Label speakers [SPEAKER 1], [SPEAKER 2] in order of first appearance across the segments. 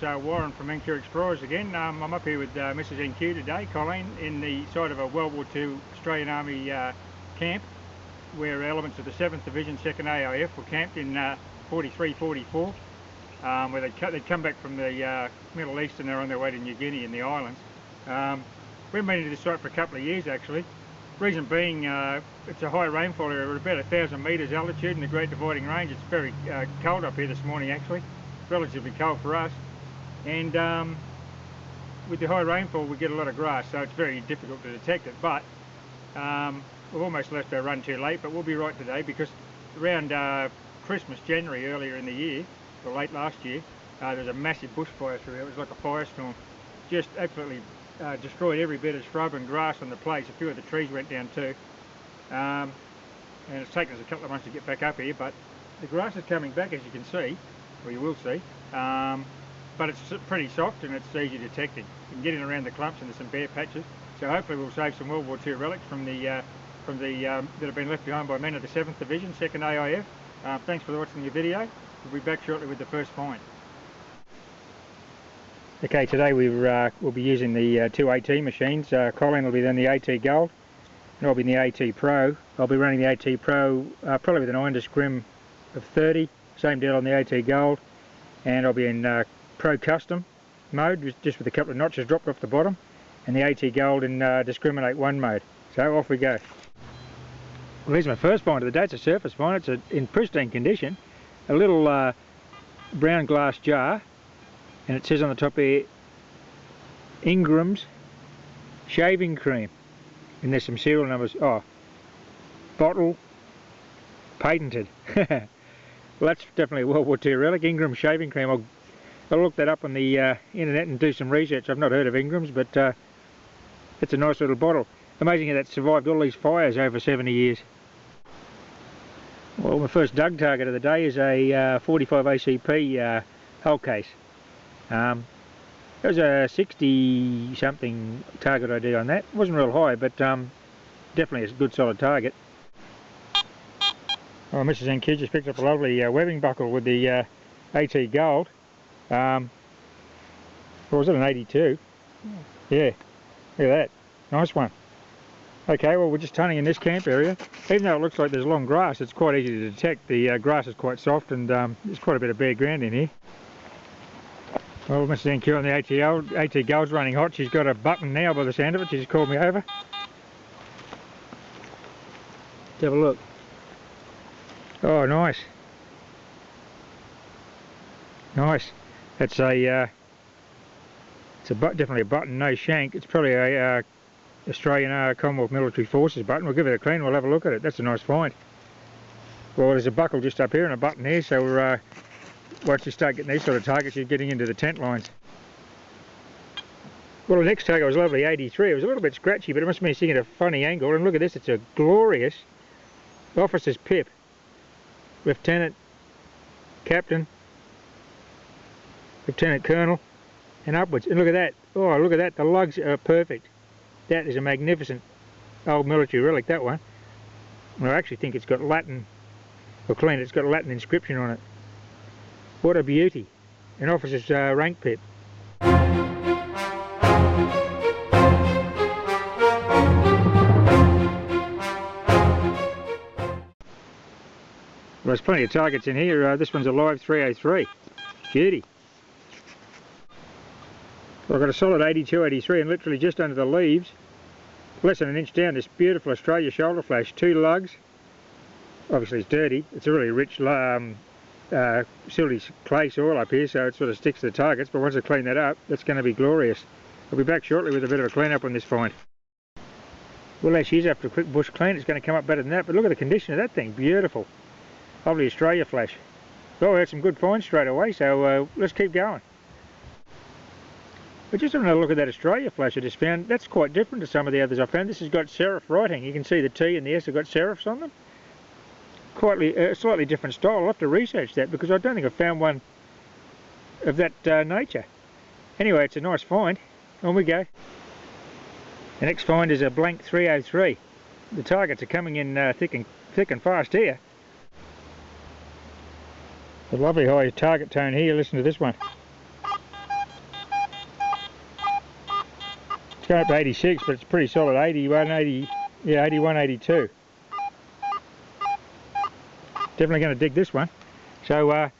[SPEAKER 1] Warren from NQ Explorers again. I'm up here with Mrs. NQ today, Colleen, in the site of a World War II Australian Army camp where elements of the 7th Division 2nd AIF were camped in 43-44, where they'd come back from the Middle East and they're on their way to New Guinea and the islands. We've been to this site for a couple of years actually. Reason being, it's a high rainfall area at about 1,000 metres altitude in the Great Dividing Range. It's very cold up here this morning actually, relatively cold for us. And with the high rainfall we get a lot of grass, so it's very difficult to detect it. But we've almost left our run too late, but we'll be right today because around Christmas, January earlier in the year, or late last year, there was a massive bushfire through here. It was like a firestorm. Just absolutely destroyed every bit of shrub and grass on the place. A few of the trees went down too. And it's taken us a couple of months to get back up here, but the grass is coming back, as you can see, or you will see. But it's pretty soft and it's easy detected. You can get in around the clumps and there's some bare patches. So hopefully we'll save some World War II relics from the that have been left behind by men of the 7th Division, 2nd AIF. Thanks for watching the video. We'll be back shortly with the first find. Okay, today we'll be using the two AT machines. Colleen will be then the AT Gold, and I'll be in the AT Pro. I'll be running the AT Pro probably with an iron to scrim of 30. Same deal on the AT Gold, and I'll be in Pro Custom mode, just with a couple of notches dropped off the bottom, and the AT Gold in Discriminate 1 mode. So off we go. Well, here's my first find of the day. It's a surface find. It's in pristine condition. A little brown glass jar, and it says on the top here, Ingram's shaving cream. And there's some serial numbers. Oh, bottle patented. Well, that's definitely a World War II relic. Ingram's shaving cream. I'll look that up on the internet and do some research. I've not heard of Ingram's, but it's a nice little bottle. Amazing how that survived all these fires over 70 years. Well, my first dug target of the day is a 45 ACP hull case. It was a 60 something target I did on that. It wasn't real high, but definitely a good solid target. Oh, Mrs. NQ just picked up a lovely webbing buckle with the AT Gold. Or was it an 82? Yeah, look at that. Nice one. Okay, well we're just tunning in this camp area. Even though it looks like there's long grass, it's quite easy to detect. The grass is quite soft and there's quite a bit of bare ground in here. Well, Mrs. NQ on the AT Gold's running hot. She's got a button now by the sound of it. She just called me over. Let's have a look. Oh, nice. Nice. It's a definitely a button, no shank. It's probably a Australian Commonwealth Military Forces button. We'll give it a clean, we'll have a look at it. That's a nice find. Well, there's a buckle just up here and a button here, so we're, once you start getting these sort of targets, you're getting into the tent lines. Well, the next target was a lovely 83. It was a little bit scratchy, but it must have been sitting at a funny angle. And look at this, it's a glorious officer's pip. Lieutenant, Captain, Lieutenant Colonel, and upwards. And look at that. Oh, look at that. The lugs are perfect. That is a magnificent old military relic, that one. I actually think it's got Latin, or clean, it's got a Latin inscription on it. What a beauty. An officer's rank pip. Well, there's plenty of targets in here. This one's a live 303. Beauty. Well, I've got a solid 82, 83 and literally just under the leaves, less than an inch down, this beautiful Australia shoulder flash. 2 lugs. Obviously it's dirty. It's a really rich silty clay soil up here, so it sort of sticks to the targets, but once I clean that up, that's going to be glorious. I'll be back shortly with a bit of a clean up on this find. Well, there she is after a quick bush clean. It's going to come up better than that, but look at the condition of that thing. Beautiful. Lovely Australia flash. Well, we had some good finds straight away, so let's keep going. But just having a look at that Australia flash I just found, that's quite different to some of the others I found. This has got serif writing. You can see the T and the S have got serifs on them. Quite a slightly different style. I'll have to research that because I don't think I've found one of that nature. Anyway, it's a nice find. On we go. The next find is a blank 303. The targets are coming in thick and fast here. A lovely high target tone here. Listen to this one. It's going up to 86, but it's pretty solid. 81, 80, yeah, 81, 82. Definitely going to dig this one. So I'll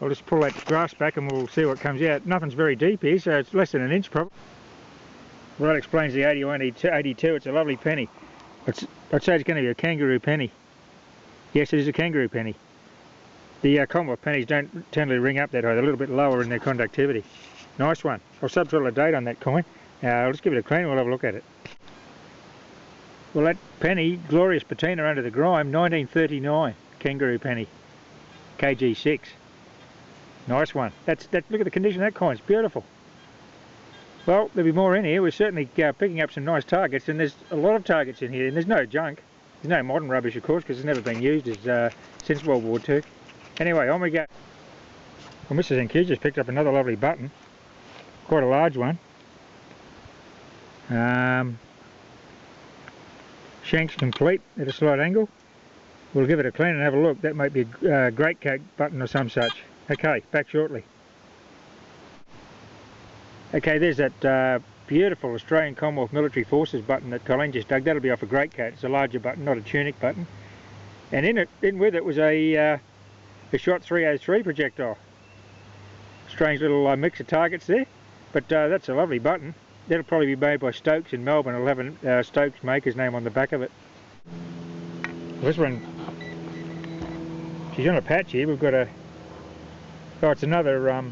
[SPEAKER 1] just pull that grass back and we'll see what comes out. Nothing's very deep here, so it's less than an inch probably. Well, that explains the 81, 82. It's a lovely penny. I'd say it's going to be a kangaroo penny. Yes, it is a kangaroo penny. The Commonwealth pennies don't tend to ring up that high. They're a little bit lower in their conductivity. Nice one. I'll subtotal a date on that coin. I'll just give it a clean and we'll have a look at it. Well, that penny, glorious patina under the grime, 1939 kangaroo penny, KG6. Nice one. Look at the condition of that coin. It's beautiful. Well, there'll be more in here. We're certainly picking up some nice targets, and there's a lot of targets in here, and there's no junk. There's no modern rubbish, of course, because it's never been used since World War II. Anyway, on we go. Well, Mrs. NQ just picked up another lovely button. Quite a large one. Shanks complete at a slight angle. We'll give it a clean and have a look. That might be a great cake button or some such. Okay, back shortly. Okay, there's that beautiful Australian Commonwealth Military Forces button that Colleen just dug. That'll be off a great coat. It's a larger button, not a tunic button. And in with it was a shot 303 projectile. Strange little mix of targets there, but that's a lovely button. That'll probably be made by Stokes in Melbourne. It'll have a Stokes maker's name on the back of it. Well, this one, she's on a patch here. We've got it's another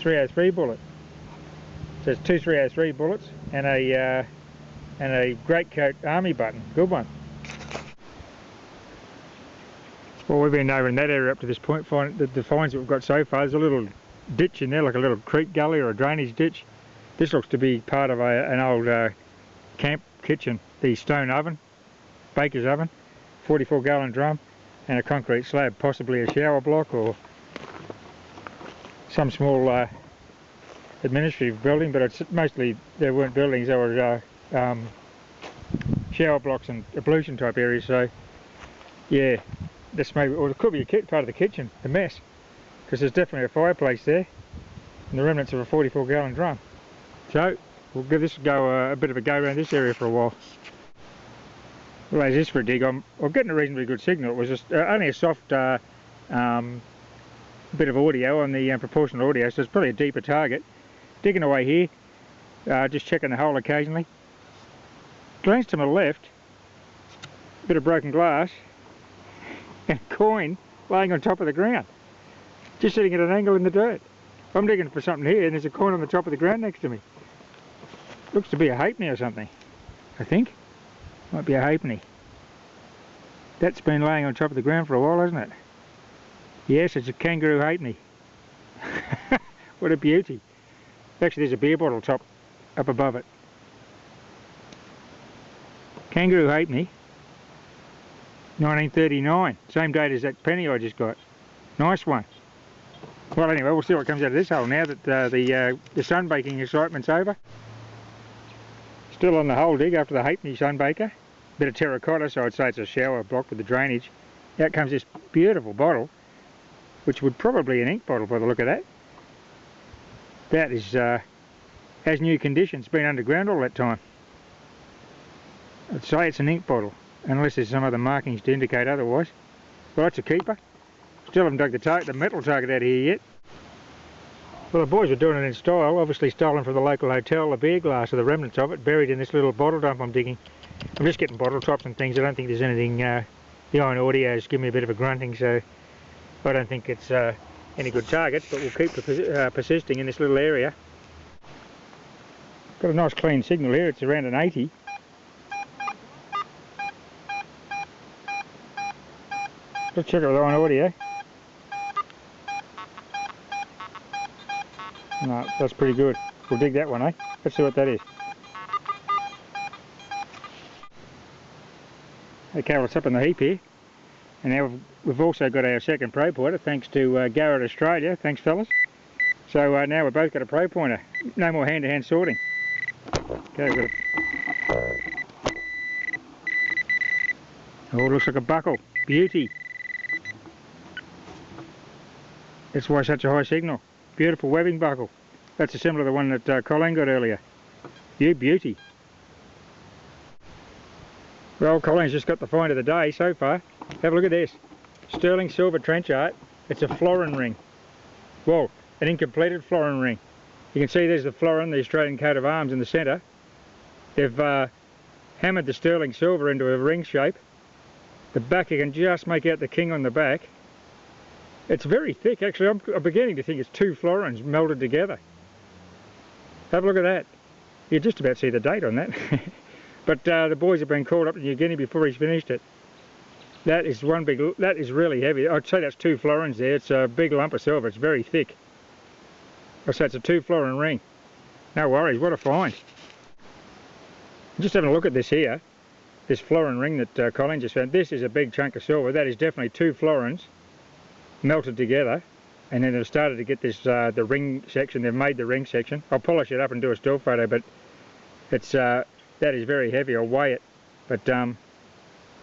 [SPEAKER 1] 303 bullet. So it's two 303 bullets and a great coat army button. Good one. Well, we've been over in that area up to this point. The finds that we've got so far, there's a little ditch in there, like a little creek gully or a drainage ditch. This looks to be part of an old camp kitchen. The stone oven, baker's oven, 44-gallon drum, and a concrete slab, possibly a shower block or some small administrative building, but it's mostly, there weren't buildings, there were shower blocks and ablution type areas. So yeah, this maybe, or it could be a part of the kitchen, the mess, because there's definitely a fireplace there and the remnants of a 44-gallon drum. So we'll give this a bit of a go around this area for a while. Well, as this for a dig, I'm getting a reasonably good signal. It was just only a soft bit of audio on the proportional audio, so it's probably a deeper target. Digging away here, just checking the hole occasionally. Glance to my left, a bit of broken glass, and a coin laying on top of the ground, just sitting at an angle in the dirt. I'm digging for something here, and there's a coin on the top of the ground next to me. Looks to be a halfpenny or something, I think. Might be a halfpenny. That's been laying on top of the ground for a while, hasn't it? Yes, it's a kangaroo halfpenny. What a beauty. Actually, there's a beer bottle top up above it. Kangaroo halfpenny, 1939. Same date as that penny I just got. Nice one. Well, anyway, we'll see what comes out of this hole now that the sunbaking excitement's over. Still on the hole dig after the halfpenny sunbaker. Bit of terracotta, so I'd say it's a shower block with the drainage. Out comes this beautiful bottle, which would probably be an ink bottle by the look of that. That is has new condition. It's been underground all that time. I'd say it's an ink bottle, unless there's some other markings to indicate otherwise. Well, that's a keeper. Still haven't dug the metal target out of here yet. Well, the boys are doing it in style, obviously stolen from the local hotel, the beer glass or the remnants of it, buried in this little bottle dump I'm digging. I'm just getting bottle tops and things. I don't think there's anything, the iron audio's giving me a bit of a grunting, so I don't think it's any good targets, but we'll keep persisting in this little area. Got a nice clean signal here, it's around an 80. Let's check it with iron audio. No, that's pretty good. We'll dig that one, eh? Let's see what that is. Okay, well, it's up in the heap here. And now we've also got our second probe pointer, thanks to Garrett Australia. Thanks, fellas. So now we've both got a probe pointer. No more hand-to-hand sorting. Okay, we've got a... Oh, it looks like a buckle. Beauty. That's why such a high signal. Beautiful webbing buckle. That's similar to the one that Colleen got earlier. You beauty. Well, Colleen's just got the find of the day so far. Have a look at this. Sterling silver trench art. It's a florin ring. Well, an incompleted florin ring. You can see there's the florin, the Australian coat of arms in the centre. They've hammered the sterling silver into a ring shape. The back, you can just make out the king on the back. It's very thick, actually. I'm beginning to think it's two florins melted together. Have a look at that. You just about see the date on that. But the boys have been called up to New Guinea before he's finished it. That is that is really heavy. I'd say that's two florins there. It's a big lump of silver. It's very thick. So it's a 2 florin ring. No worries, what a find. Just having a look at this here, this florin ring that Colleen just found. This is a big chunk of silver. That is definitely 2 florins melted together, and then they've started to get this the ring section. They've made the ring section. I'll polish it up and do a still photo, but it's that is very heavy. I'll weigh it, but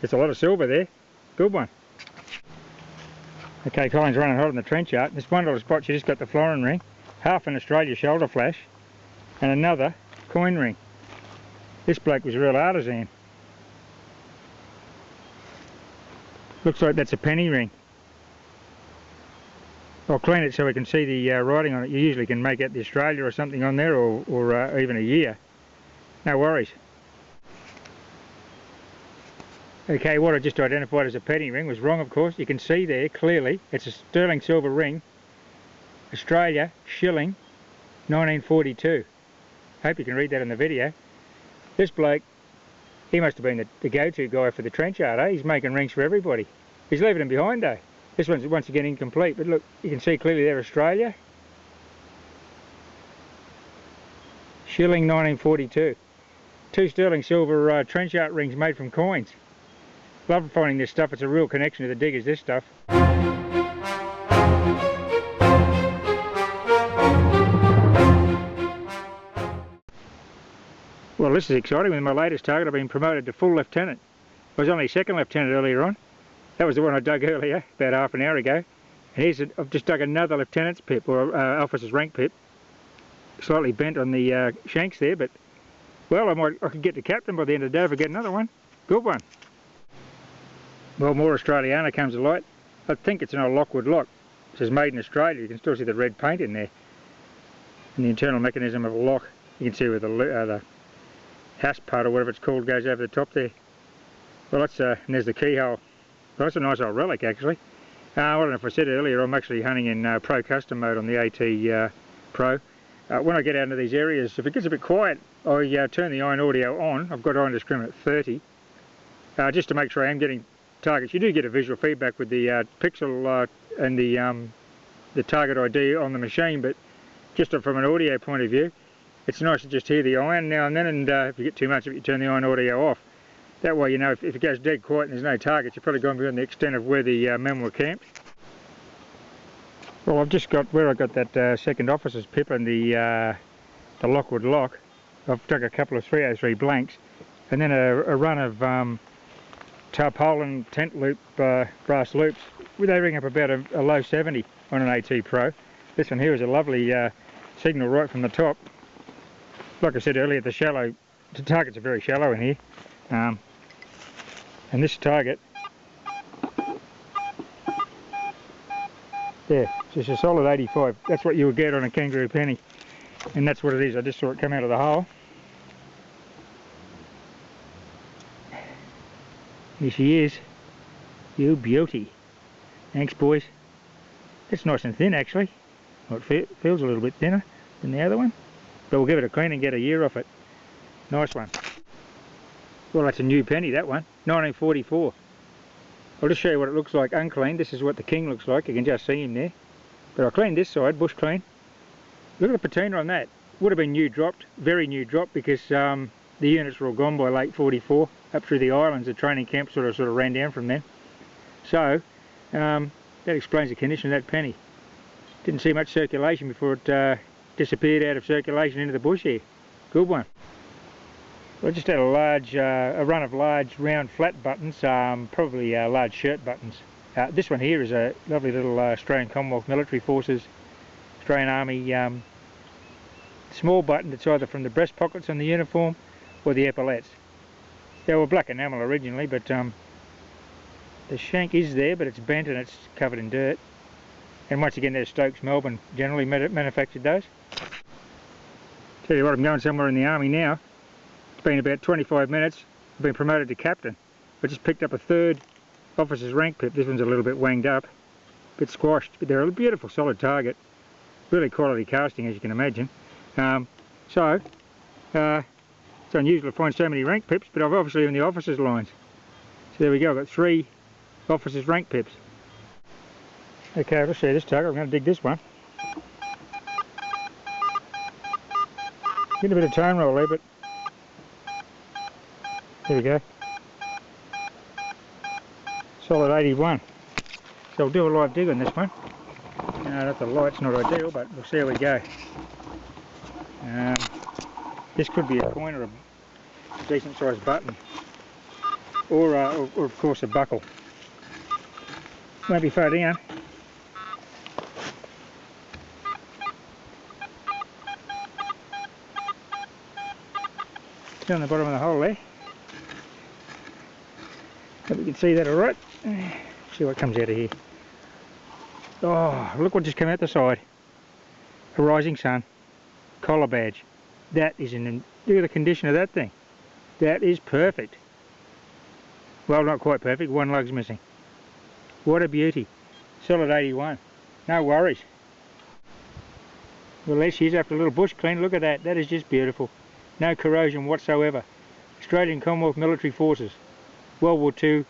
[SPEAKER 1] it's a lot of silver there. Good one. Okay, Colleen's running hot on the trench art. This one little spot, she just got the florin ring, half an Australia shoulder flash, and another coin ring. This bloke was a real artisan. Looks like that's a penny ring. I'll clean it so we can see the writing on it. You usually can make out the Australia or something on there, or even a year. No worries. Okay, what I just identified as a penny ring was wrong, of course. You can see there clearly it's a sterling silver ring, Australia, shilling, 1942. Hope you can read that in the video. This bloke, he must have been the go-to guy for the trench art, eh? He's making rings for everybody. He's leaving them behind though. This one's once again incomplete, but look, you can see clearly there Australia. Shilling 1942. 2 sterling silver trench art rings made from coins. Love finding this stuff. It's a real connection to the diggers, this stuff. Well, this is exciting. With my latest target, I've been promoted to full lieutenant. I was only second lieutenant earlier on. That was the one I dug earlier, about half an hour ago. And I've just dug another lieutenant's pip, or officer's rank pip. Slightly bent on the shanks there, but well, I could get to captain by the end of the day if I get another one. Good one. Well, more Australiana comes to light. I think it's an old Lockwood lock. It says made in Australia. You can still see the red paint in there. And the internal mechanism of a lock. You can see where the hasp part or whatever it's called goes over the top there. Well, that's and there's the keyhole. Well, that's a nice old relic actually. I don't know if I said earlier, I'm actually hunting in Pro Custom mode on the AT Pro. When I get out into these areas, if it gets a bit quiet, I turn the iron audio on. I've got iron discriminant 30, just to make sure I am getting targets. You do get a visual feedback with the pixel and the target ID on the machine, but just from an audio point of view, it's nice to just hear the iron now and then, and if you get too much of it, you turn the iron audio off. That way you know if it goes dead quiet and there's no targets, you've probably gone beyond the extent of where the men were camped. Well, I've just got where I got that second officer's pip and the Lockwood lock. I've dug a couple of 303 blanks, and then a run of tarpaulin tent loop brass loops. They ring up about a low 70 on an AT Pro. This one here is a lovely signal right from the top. Like I said earlier, the targets are very shallow in here. And this target, yeah, it's a solid 85. That's what you would get on a kangaroo penny. And that's what it is. I just saw it come out of the hole. Here she is. You beauty. Thanks, boys. It's nice and thin, actually. Well, it feels a little bit thinner than the other one. But we'll give it a clean and get a year off it. Nice one. Well, that's a new penny, that one. 1944. I'll just show you what it looks like uncleaned. This is what the king looks like. You can just see him there. But I cleaned this side, bush clean. Look at the patina on that. Would have been new dropped, very new dropped, because the units were all gone by late 44. Up through the islands, the training camp sort of ran down from then. So that explains the condition of that penny. Didn't see much circulation before it disappeared out of circulation into the bush here. Good one. I just had a run of large round flat buttons, probably large shirt buttons. This one here is a lovely little Australian Commonwealth Military Forces, Australian Army small button that's either from the breast pockets on the uniform or the epaulettes. They were black enamel originally, but the shank is there, but it's bent and it's covered in dirt. And once again, there's Stokes, Melbourne, generally manufactured those. Tell you what, I'm going somewhere in the army now. It's been about 25 minutes. I've been promoted to captain. I just picked up a 3rd officer's rank pip. This one's a little bit wanged up, a bit squashed, but they're a beautiful solid target. Really quality casting, as you can imagine. It's unusual to find so many rank pips, but I've obviously in the officers' lines. So there we go, I've got 3 officers' rank pips. Okay, let's see this target. I'm going to dig this one. Getting a bit of tone roll there, but there we go. Solid 81. So I'll do a live dig on this one. The light's not ideal, but we'll see how we go. This could be a coin or a decent sized button, or of course a buckle. Won't be far down. Down the bottom of the hole there. Hope you can see that alright. See what comes out of here. Oh, look what just came out the side. A rising sun. Collar badge. That is look at the condition of that thing. That is perfect. Well, not quite perfect. One lug's missing. What a beauty. Solid 81. No worries. Well, there she is after a little bush clean. Look at that. That is just beautiful. No corrosion whatsoever. Australian Commonwealth Military Forces. World War II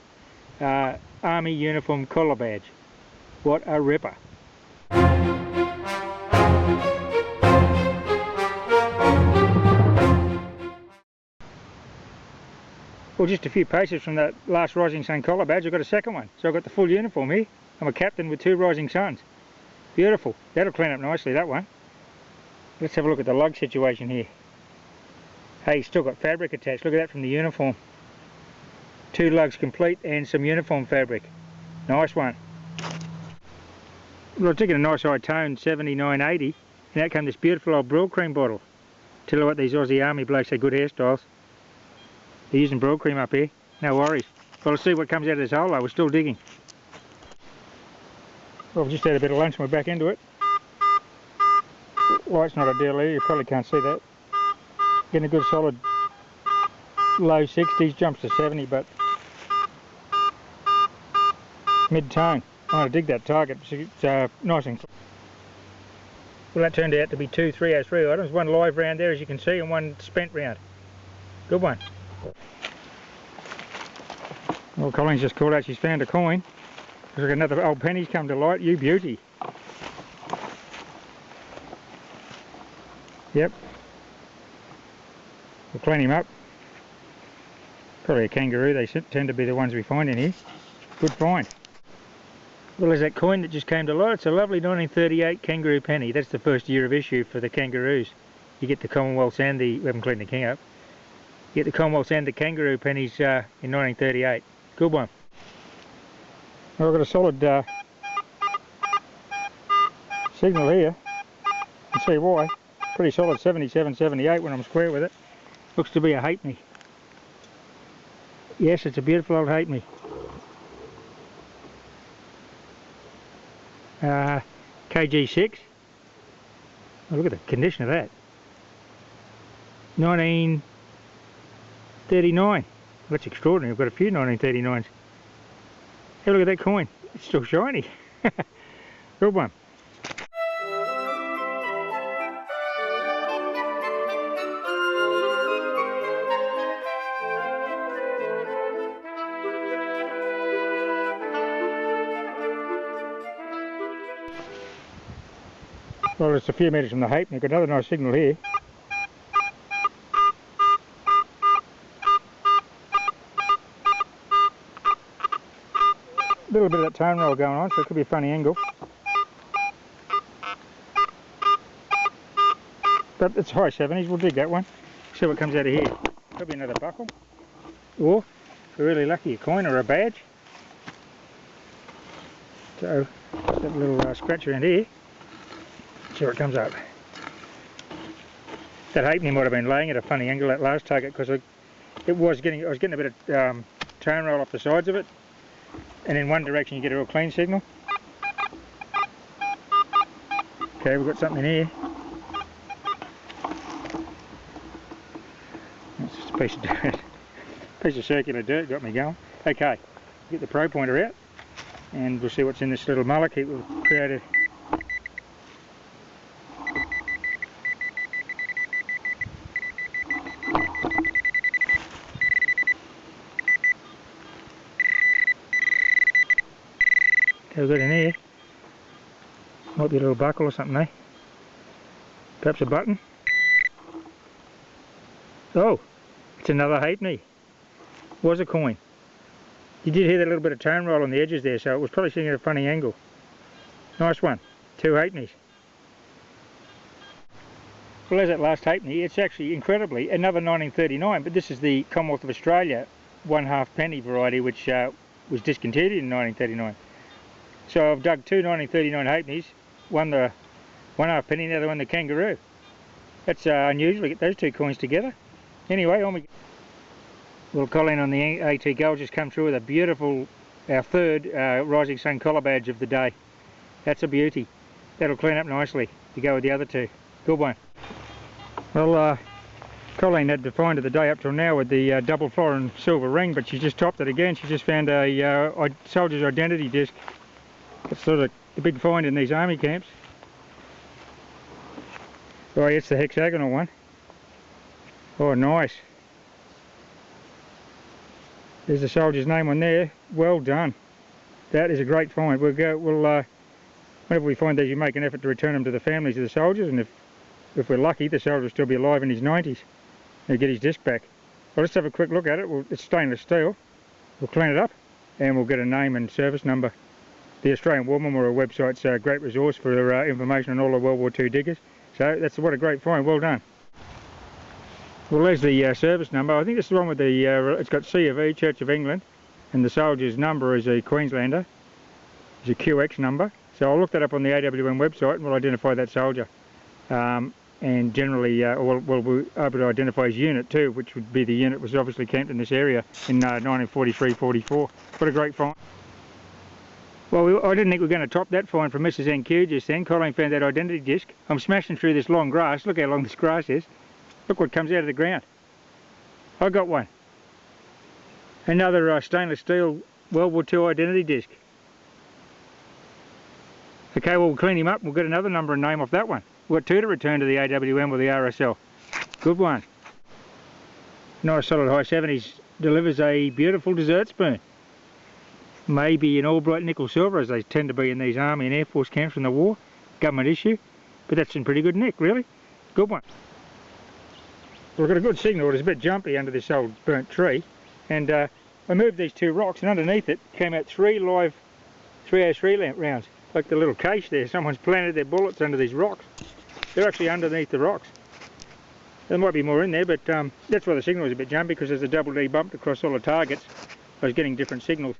[SPEAKER 1] Army uniform collar badge. What a ripper. Well, just a few paces from that last Rising Sun collar badge, I've got a second one. So I've got the full uniform here. I'm a captain with 2 Rising Suns. Beautiful. That'll clean up nicely, that one. Let's have a look at the lug situation here. Hey, still got fabric attached. Look at that from the uniform. 2 lugs complete and some uniform fabric. Nice one. Well, I was taking a nice high tone 7980, and out came this beautiful old Brill cream bottle. Tell you what, these Aussie Army blokes have good hairstyles. They're using Brill cream up here. No worries. Well, let's see what comes out of this hole though. We're still digging. Well, we've just had a bit of lunch and we're back into it. Light's not ideal here. You probably can't see that. Getting a good solid low 60s, jumps to 70, but mid-tone. I'm going to dig that target. It's nice and clean. Well, that turned out to be 2 303 items. One live round there, as you can see, and one spent round. Good one. Well, Colleen's just called out she's found a coin. There's another old penny's come to light. You beauty. Yep. We'll clean him up. Probably a kangaroo. They tend to be the ones we find in here. Good find. Well, there's that coin that just came to light. It's a lovely 1938 kangaroo penny. That's the first year of issue for the kangaroos. You get the Commonwealths and the... we haven't cleaned the king up. You get the Commonwealths and the kangaroo pennies in 1938. Good one. Well, I've got a solid signal here. You can see why. Pretty solid 77, 78 when I'm square with it. Looks to be a halfpenny. Yes, it's a beautiful old halfpenny. KG6. Oh, look at the condition of that. 1939. That's extraordinary. I've got a few 1939s. Hey, look at that coin. It's still shiny. Good one. Well, it's a few metres from the halfpenny. I've got another nice signal here. A little bit of that tone roll going on, so it could be a funny angle. But it's high 70s, we'll dig that one. See what comes out of here. Could be another buckle. Or, if we're really lucky, a coin or a badge. So, that little scratch around here. See what comes up. That halfpenny might have been laying at a funny angle, that last target, because I was getting a bit of tone roll off the sides of it, and in one direction you get a real clean signal. Okay, we've got something here. That's just a piece of dirt. Piece of circular dirt got me going. Okay, get the probe pointer out, and we'll see what's in this little mullock we've created. Okay, we've got in here. Might be a little buckle or something there. Perhaps a button. Oh, it's another halfpenny. Was a coin. You did hear that little bit of tone roll on the edges there, so it was probably sitting at a funny angle. Nice one. 2 halfpennies. Well, there's that last halfpenny. It's actually, incredibly, another 1939, but this is the Commonwealth of Australia 1/2 penny variety, which was discontinued in 1939. So I've dug 2 1939 halfpennies, one the 1/2 penny, the other one the kangaroo. That's unusual to get those 2 coins together. Anyway, on we go. Well, Colleen on the AT Gold just come through with a beautiful, our third Rising Sun collar badge of the day. That's a beauty. That'll clean up nicely to go with the other 2. Good one. Well, Colleen had defined it the day up till now with the double florin silver ring, but she just topped it again. She just found a soldier's identity disc. It's sort of a big find in these army camps. Oh, it's the hexagonal one. Oh, nice. There's the soldier's name on there. Well done. That is a great find. Whenever we find these, you make an effort to return them to the families of the soldiers, and if we're lucky, the soldier will still be alive in his 90s. He'll get his disc back. Well, let's have a quick look at it. It's stainless steel. We'll clean it up, and we'll get a name and service number. The Australian War Memorial website's a great resource for information on all the World War II diggers. So what a great find. Well done. Well, there's the service number. I think this is the one with the, it's got C of E, Church of England, and the soldier's number is a Queenslander. It's a QX number. So I'll look that up on the AWM website and we'll identify that soldier. And generally, we'll be able to identify his unit too, which would be the unit was obviously camped in this area in 1943-44. What a great find. Well, I didn't think we were going to top that find from Mrs. NQ just then. Colleen found that identity disc. I'm smashing through this long grass. Look how long this grass is. Look what comes out of the ground. I got one. Another stainless steel World War II identity disc. Okay, well, we'll clean him up. We'll get another number and name off that one. We've got 2 to return to the AWM or the RSL. Good one. Nice solid high 70s. Delivers a beautiful dessert spoon. Maybe an all bright nickel silver, as they tend to be in these Army and Air Force camps from the war. Government issue. But that's in pretty good nick, really. Good one. Well, we've got a good signal. It's a bit jumpy under this old burnt tree. And I moved these 2 rocks, and underneath it came out 3 live 303 rounds. Like the little cache there. Someone's planted their bullets under these rocks. They're actually underneath the rocks. There might be more in there, but that's why the signal was a bit jumpy, because there's a double D bumped across all the targets. I was getting different signals.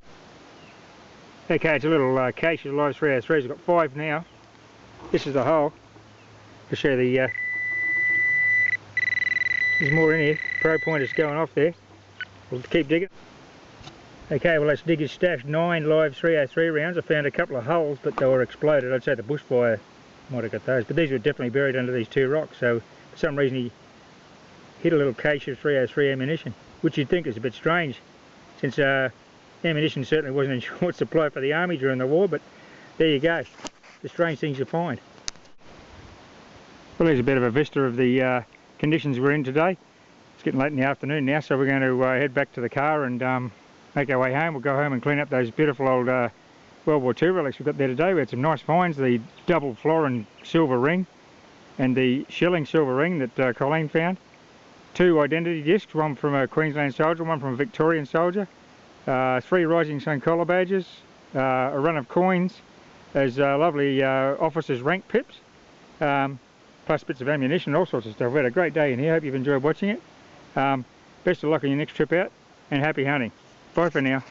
[SPEAKER 1] Okay, it's a little cache of live 303s. I've got 5 now. This is the hole. I'll show you the... there's more in here. Probe pointer's going off there. We'll keep digging. Okay, well, let's dig his stash. 9 live 303 rounds. I found a couple of holes, but they were exploded. I'd say the bushfire might have got those. But these were definitely buried under these 2 rocks. So, for some reason, he hit a little cache of 303 ammunition, which you'd think is a bit strange, since ammunition certainly wasn't in short supply for the army during the war, but there you go. The strange things you find. Well, there's a bit of a vista of the conditions we're in today. It's getting late in the afternoon now, so we're going to head back to the car and make our way home. We'll go home and clean up those beautiful old World War II relics we've got there today. We had some nice finds, the double florin silver ring and the shilling silver ring that Colleen found. 2 identity discs, one from a Queensland soldier, one from a Victorian soldier. 3 Rising Sun collar badges, a run of coins, there's lovely officers' rank pips, plus bits of ammunition, all sorts of stuff. We had a great day in here. Hope you've enjoyed watching it. Best of luck on your next trip out, and happy hunting. Bye for now.